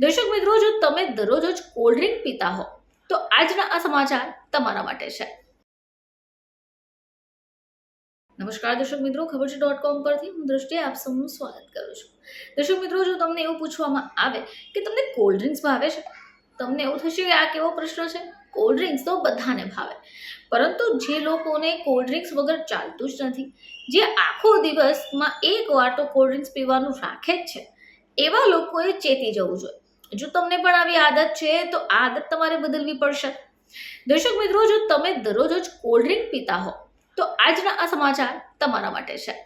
દર્શક મિત્રો, જો તમે દરરોજ જ કોલ્ડ ડ્રિંક પીતા હો તો આજના આ સમાચાર તમારા માટે છે. નમસ્કાર દર્શક મિત્રો, ખબર છે .com પરથી હું દ્રષ્ટિ આપ સૌનું સ્વાગત કરું છું. દર્શક મિત્રો, જો તમને એવું પૂછવામાં આવે કે તમને કોલ્ડ ડ્રિંક્સ ભાવે છે, તમને એવું થશે કે આ કેવો પ્રશ્ન છે. કોલ્ડ ડ્રિંક્સ તો બધાને ભાવે, પરંતુ જે લોકોને કોલ્ડ ડ્રિંક્સ વગર ચાલતું જ નથી, જે આખો દિવસમાં એક વાર તો કોલ્ડ ડ્રિંક્સ પીવાનું રાખે જ છે, એવા લોકોએ ચેતી જવું જોઈએ. જો તમને પણ આવી આદત છે તો આ આદત તમારે બદલવી પડશે. દર્શક મિત્રો, જો તમે દરરોજ જ કોલ્ડ ડ્રિંક પીતા હો તો આજના આ સમાચાર તમારા માટે છે.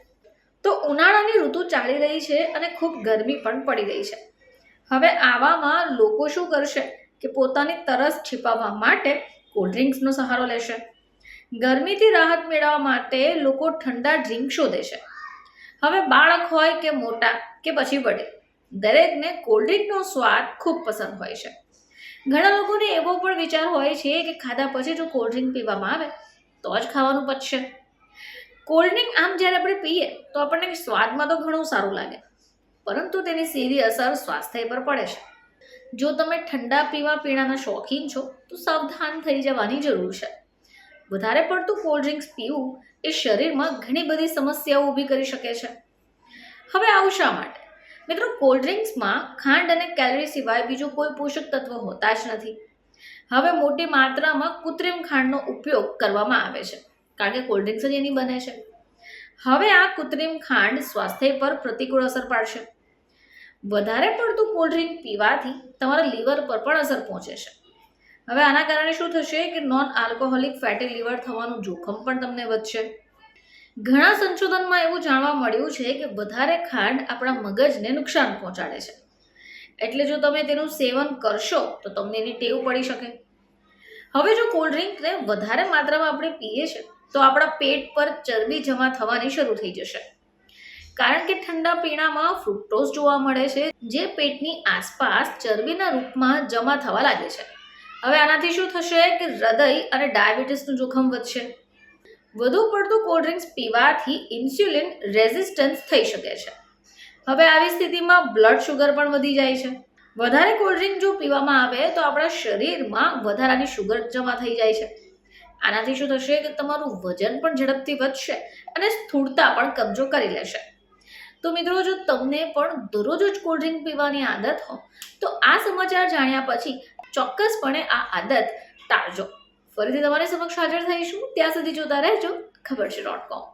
તો ઉનાળાની ઋતુ ચાલી રહી છે અને ખૂબ ગરમી પણ પડી રહી છે. હવે આવામાં લોકો શું કરશે કે પોતાની તરસ छिपाવવા માટે કોલ્ડ ડ્રિંક્સનો સહારો લેશે. ગરમીથી રાહત મેળવવા માટે લોકો ઠંડા ડ્રિંક શોધે છે. હવે બાળક હોય કે મોટા કે પછી વડીલ, દરેકને કોલ્ડ ડ્રિંકનો સ્વાદ ખૂબ પસંદ હોય છે. ઘણા લોકોને એવો પણ વિચાર હોય છે કે ખાધા પછી જો કોલ્ડ ડ્રિંક પીવામાં આવે તો જ ખાવાનું પચશે. કોલ્ડ ડ્રિંક આમ જ્યારે આપણે પીએ તો આપણને સ્વાદમાં તો ઘણું સારું લાગે, પરંતુ તેની સીધી અસર સ્વાસ્થ્ય પર પડે છે. જો તમે ઠંડા પીણાના શોખીન છો તો સાવધાન થઈ જવાની જરૂર છે. વધારે પડતું કોલ્ડ ડ્રિંક્સ પીવું એ શરીરમાં ઘણી બધી સમસ્યાઓ ઊભી કરી શકે છે. હવે આવું શા માટે? મિત્રો, કોલ્ડ ડ્રિંક્સમાં ખાંડ અને કેલરી સિવાય બીજું કોઈ પોષક તત્વ હોતા જ નથી. હવે મોટી માત્રામાં કૃત્રિમ ખાંડનો ઉપયોગ કરવામાં આવે છે, કારણ કે કોલ્ડ ડ્રિંક્સ જ એની બને છે. હવે આ કૃત્રિમ ખાંડ સ્વાસ્થ્ય પર પ્રતિકૂળ અસર પાડશે. વધારે પડતું કોલ્ડ ડ્રિંક પીવાથી તમારા લીવર પર પણ અસર પહોંચે છે. હવે આના કારણે શું થશે કે નોન આલ્કોહોલિક ફેટી લીવર થવાનું જોખમ પણ તમને વધશે. ઘણા સંશોધનમાં એવું જાણવા મળ્યું છે કે વધારે ખાંડ આપણા મગજને નુકસાન પહોંચાડે છે. એટલે જો તમે તેનું સેવન કરશો તો તમને એની ટેવ પડી શકે. હવે જો કોલ્ડ ડ્રિંકને વધારે માત્રામાં આપણે પીએ છીએ તો આપણા પેટ પર ચરબી જમા થવાની શરૂ થઈ જશે, કારણ કે ઠંડા પીણામાં ફ્રુક્ટોઝ જોવા મળે છે, જે પેટની આસપાસ ચરબીના રૂપમાં જમા થવા લાગે છે. હવે આનાથી શું થશે કે હૃદય અને ડાયાબિટીસનું જોખમ વધશે. વધુ પડતું કોલ્ડ ડ્રિંક્સ પીવાથી ઇન્સ્યુલિન રેઝિસ્ટન્સ થઈ શકે છે. હવે આવી સ્થિતિમાં બ્લડ શુગર પણ વધી જાય છે. વધારે કોલ્ડ ડ્રિંક જો પીવામાં આવે તો આપણા શરીરમાં વધારાની શુગર જમા થઈ જાય છે. આનાથી શું થશે કે તમારું વજન પણ ઝડપથી વધશે અને સ્થૂળતા પણ કબજો કરી લેશે. તો મિત્રો, જો તમને પણ દરરોજ જ કોલ્ડ ડ્રિંક પીવાની આદત હો તો આ સમાચાર જાણ્યા પછી ચોક્કસપણે આ આદત ટાળજો. ફરીથી તમારી સમક્ષ હાજર થઈશું. ત્યાં સુધી જોતા રહેજો ખબર છે .com.